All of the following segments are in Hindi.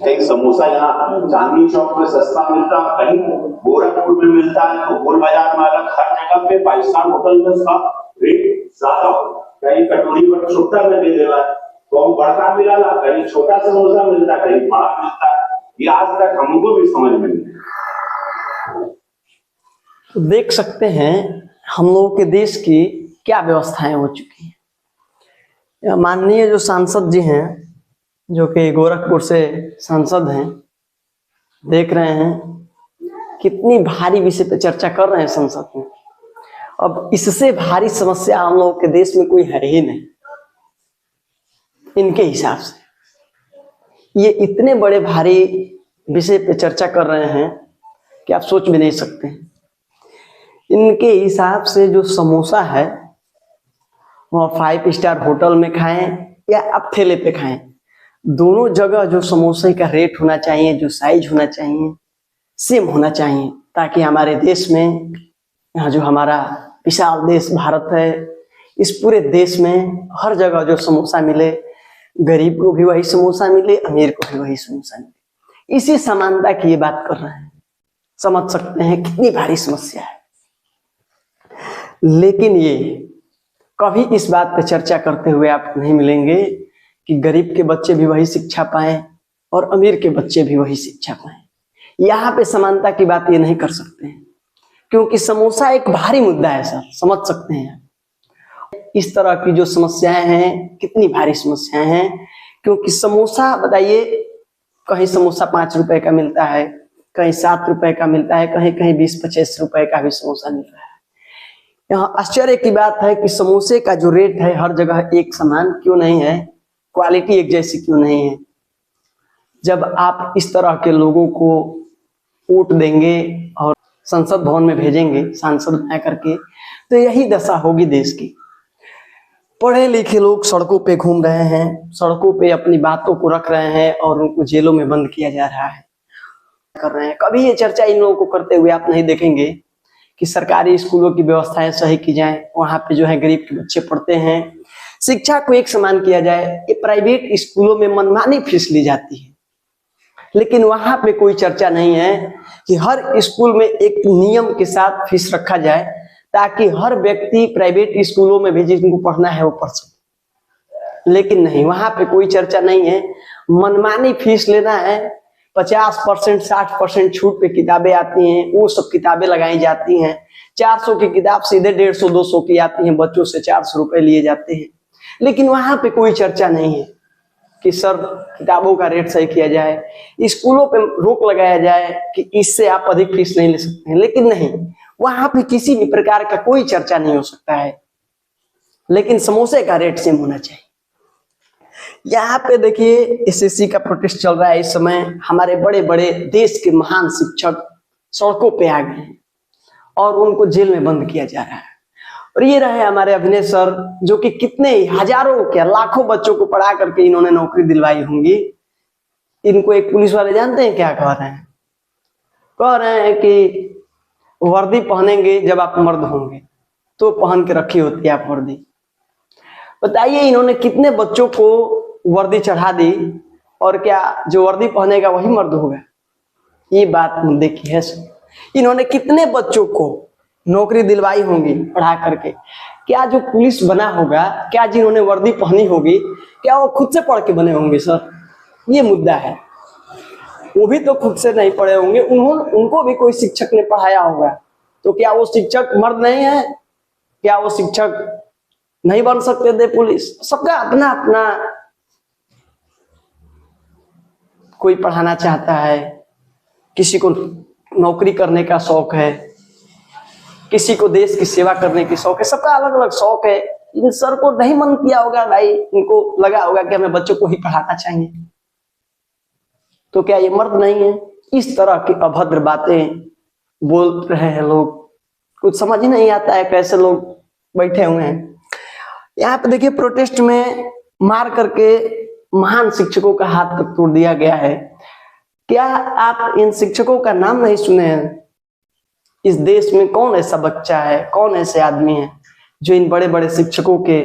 कहीं समोसा यहाँ चांदनी चौक में सस्ता मिलता, कहीं गोरखपुर में मिलता है तो गोल बाजार में अलग, हर जगह पे 5 स्टार होटल में उसका रेट ज्यादा होता है। कहीं कटोरी पर छोटा में दे देगा, तो हम बड़का मिला ला, कहीं छोटा समोसा मिलता, कहीं बड़ा मिलता है। ये आज तक हमको भी समझ में नहीं। तो देख सकते हैं हम लोगों के देश की क्या व्यवस्थाएं हो चुकी हैं। माननीय जो सांसद जी हैं, जो कि गोरखपुर से सांसद हैं, देख रहे हैं कितनी भारी विषय पे चर्चा कर रहे हैं संसद में। अब इससे भारी समस्या हम लोगों के देश में कोई है ही नहीं। इनके हिसाब से ये इतने बड़े भारी विषय पे चर्चा कर रहे हैं कि आप सोच भी नहीं सकते। इनके हिसाब से जो समोसा है वो 5 स्टार होटल में खाएं या आप ठेले पे खाएं, दोनों जगह जो समोसे का रेट होना चाहिए, जो साइज होना चाहिए, सेम होना चाहिए, ताकि हमारे देश में, यहाँ जो हमारा विशाल देश भारत है, इस पूरे देश में हर जगह जो समोसा मिले, गरीब को भी वही समोसा मिले, अमीर को भी वही समोसा मिले। इसी समानता की ये बात कर रहे हैं। समझ सकते हैं कितनी भारी समस्या है। लेकिन ये कभी इस बात पे चर्चा करते हुए आपको नहीं मिलेंगे कि गरीब के बच्चे भी वही शिक्षा पाएं और अमीर के बच्चे भी वही शिक्षा पाएं। यहाँ पे समानता की बात ये नहीं कर सकते हैं, क्योंकि समोसा एक भारी मुद्दा है सर, समझ सकते हैं। इस तरह की जो समस्याएं हैं, कितनी भारी समस्याएं हैं, क्योंकि समोसा बताइए, कहीं समोसा 5 रुपए का मिलता है, कहीं 7 रुपए का मिलता है, कहीं कहीं 20-25 रुपए का भी समोसा मिल रहा है। यहाँ आश्चर्य की बात है कि समोसे का जो रेट है हर जगह एक समान क्यों नहीं है, क्वालिटी एक जैसी क्यों नहीं है। जब आप इस तरह के लोगों को वोट देंगे और संसद भवन में भेजेंगे सांसद बना करके, तो यही दशा होगी देश की। पढ़े लिखे लोग सड़कों पे घूम रहे हैं, सड़कों पे अपनी बातों को रख रहे हैं और उनको जेलों में बंद किया जा रहा है, कर रहे हैं। कभी ये चर्चा इन लोगों को करते हुए आप नहीं देखेंगे कि सरकारी स्कूलों की व्यवस्थाएं सही की जाए, वहां पे जो है गरीब के बच्चे पढ़ते हैं, शिक्षा को एक समान किया जाए। ये प्राइवेट स्कूलों में मनमानी फीस ली जाती है, लेकिन वहां पे कोई चर्चा नहीं है कि हर स्कूल में एक नियम के साथ फीस रखा जाए, ताकि हर व्यक्ति प्राइवेट स्कूलों में भी जिनको पढ़ना है वो पढ़ सके। लेकिन नहीं, वहां पे कोई चर्चा नहीं है। मनमानी फीस लेना है, 50%, 60% छूट पे किताबें आती हैं, वो सब किताबें लगाई जाती हैं। 400 की किताब सीधे 150-200 की आती हैं, बच्चों से 400 रुपए लिए जाते हैं। लेकिन वहां पे कोई चर्चा नहीं है कि सर किताबों का रेट सही किया जाए, स्कूलों पे रोक लगाया जाए कि इससे आप अधिक फीस नहीं ले सकते हैं। लेकिन नहीं, वहां पे किसी भी प्रकार का कोई चर्चा नहीं हो सकता है। लेकिन समोसे का रेट सेम होना चाहिए। यहाँ पे देखिए एसएससी का प्रोटेस्ट चल रहा है इस समय। हमारे बड़े बड़े देश के महान शिक्षक सड़कों पे आ गए हैं और उनको जेल में बंद किया जा रहा है। और ये रहे हमारे अभिनय सर, जो कि कितने हजारों क्या लाखों बच्चों को पढ़ा करके इन्होंने नौकरी दिलवाई होंगी। इनको एक पुलिस वाले जानते हैं क्या कह रहे हैं? कह रहे हैं कि वर्दी पहनेंगे जब आप मर्द होंगे, तो पहन के रखी होती है आप वर्दी। बताइए इन्होंने कितने बच्चों को वर्दी चढ़ा दी, और क्या जो वर्दी पहनेगा वही मर्द होगा? ये बात मुद्दे की है। इन्होंने कितने बच्चों को नौकरी दिलवाई होंगी पढ़ा करके? क्या जो पुलिस बना होगा, क्या जिन्होंने वर्दी पहनी होगी, क्या वो खुद से पढ़ के बने होंगे सर? ये मुद्दा है। वो भी तो खुद से नहीं पढ़े होंगे, उनको भी कोई शिक्षक ने पढ़ाया होगा। तो क्या वो शिक्षक मर्द नहीं है? क्या वो शिक्षक नहीं बन सकते थे पुलिस? सबका अपना अपना, कोई पढ़ाना चाहता है, किसी को नौकरी करने का शौक है, किसी को देश की सेवा करने की शौक है, सबका अलग अलग शौक है। इन सर को नहीं मन किया होगा भाई, इनको लगा होगा कि हमें बच्चों को ही पढ़ाना चाहिए। तो क्या ये मर्द नहीं है? इस तरह की अभद्र बातें बोल रहे हैं लोग। कुछ समझ ही नहीं आता है कैसे लोग बैठे हुए हैं। यहाँ पे देखिए प्रोटेस्ट में मार करके महान शिक्षकों का हाथ तक तोड़ दिया गया है। क्या आप इन शिक्षकों का नाम नहीं सुने हैं? इस देश में कौन ऐसा बच्चा है, कौन ऐसे आदमी है जो इन बड़े बड़े शिक्षकों के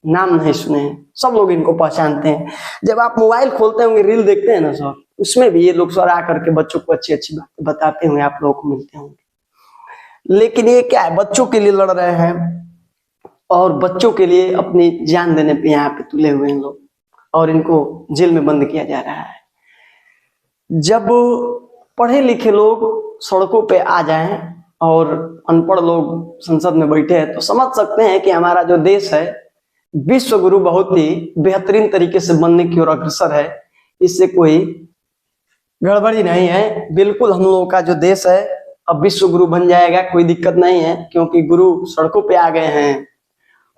नाम नहीं सुने हैं? सब लोग इनको पहचानते हैं। जब आप मोबाइल खोलते होंगे, रील देखते हैं ना सर, उसमें भी ये लोग सर आकर के बच्चों को अच्छी अच्छी बातें बताते हुए आप लोगों को मिलते होंगे। लेकिन ये क्या है, बच्चों के लिए लड़ रहे हैं और बच्चों के लिए अपनी जान देने पे यहाँ पे तुले हुए हैं लोग, और इनको जेल में बंद किया जा रहा है। जब पढ़े लिखे लोग सड़कों पे आ जाएं और अनपढ़ लोग संसद में बैठे हैं तो समझ सकते हैं कि हमारा जो देश है विश्व गुरु बहुत ही बेहतरीन तरीके से बनने की ओर अग्रसर है। इससे कोई गड़बड़ी नहीं है, बिल्कुल हम लोगों का जो देश है अब विश्व गुरु बन जाएगा, कोई दिक्कत नहीं है, क्योंकि गुरु सड़कों पे आ गए हैं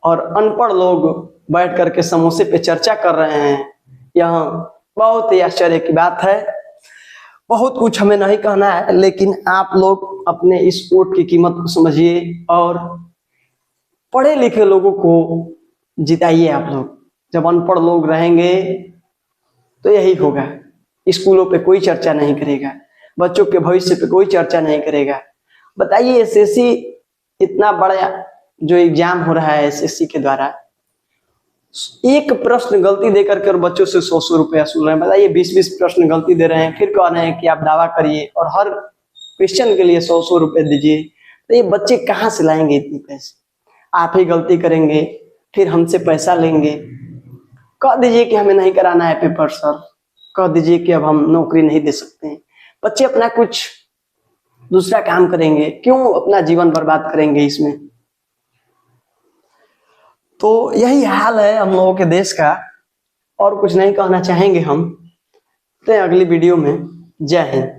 और अनपढ़ लोग बैठ करके समोसे पे चर्चा कर रहे हैं। यह बहुत ही आश्चर्य की बात है। बहुत कुछ हमें नहीं कहना है, लेकिन आप लोग अपने इस वोट की कीमत को समझिए और पढ़े लिखे लोगों को जिताइए। आप लोग जब अनपढ़ लोग रहेंगे तो यही होगा, स्कूलों पे कोई चर्चा नहीं करेगा, बच्चों के भविष्य पे कोई चर्चा नहीं करेगा। बताइए एसएससी इतना बड़ा जो एग्जाम हो रहा है एसएससी के द्वारा, एक प्रश्न गलती दे करके और बच्चों से 100-100 रुपया वसूल रहे हैं। बताइए 20-20 प्रश्न गलती दे रहे हैं, फिर कह रहे हैं कि आप दावा करिए और हर क्वेश्चन के लिए 100-100 रुपये दीजिए। तो ये बच्चे कहाँ से लाएंगे इतने पैसे? आप ही गलती करेंगे फिर हमसे पैसा लेंगे। कह दीजिए कि हमें नहीं कराना है पेपर सर, कह दीजिए कि अब हम नौकरी नहीं दे सकते हैं। बच्चे अपना कुछ दूसरा काम करेंगे, क्यों अपना जीवन बर्बाद करेंगे इसमें? तो यही हाल है हम लोगों के देश का, और कुछ नहीं कहना चाहेंगे हम। तो अगली वीडियो में जय हिंद।